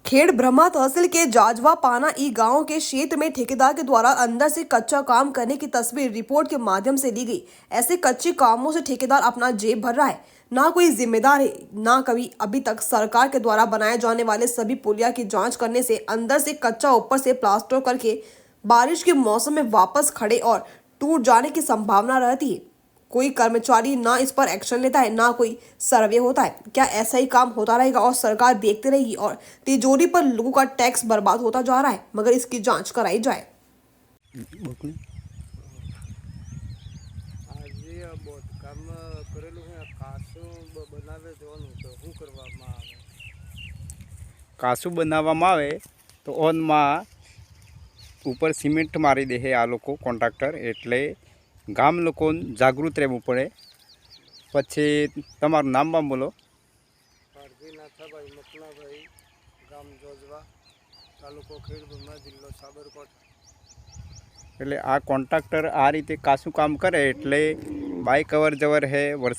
खेड़ ब्रह्मा तहसील के जाजवा पाना ई गांव के क्षेत्र में ठेकेदार के द्वारा अंदर से कच्चा काम करने की तस्वीर रिपोर्ट के माध्यम से ली गई। ऐसे कच्चे कामों से ठेकेदार अपना जेब भर रहा है, ना कोई जिम्मेदार है ना कभी। अभी तक सरकार के द्वारा बनाए जाने वाले सभी पुलिया की जांच करने से अंदर से कच्चा ऊपर से प्लास्टर करके बारिश के मौसम में वापस खड़े और टूट जाने की संभावना रहती है। कोई कर्मचारी ना इस पर एक्शन लेता है, ना कोई सर्वे होता है। क्या ऐसा ही काम होता रहेगा और सरकार देखती रहेगी और तिजोरी पर लोगों का टैक्स बर्बाद होता जा रहा है? मगर इसकी जांच कराई जाए। આજે बहुत काम करेलू है कासू बनावे जवानुं तो શું કરવામાં આવે કાસું બનાવવામાં આવે તો ઓનમાં ઉપર સિમેન્ટ મારી દે આ લોકો કોન્ટ્રાક્ટર એટલે ગામ લોકોને જાગૃત રહેવું પડે। પછી તમારું નામ બામ બોલો। પારધી નાથાભાઈ મકનાભાઈ ગામ જોજવા તાલુકો ખેડબ્રહ્મા જિલ્લો સાબરકાંઠા। એટલે આ કોન્ટ્રાક્ટર આ રીતે કાસું કામ કરે એટલે બાઇક અવર જવર હે વર્ષ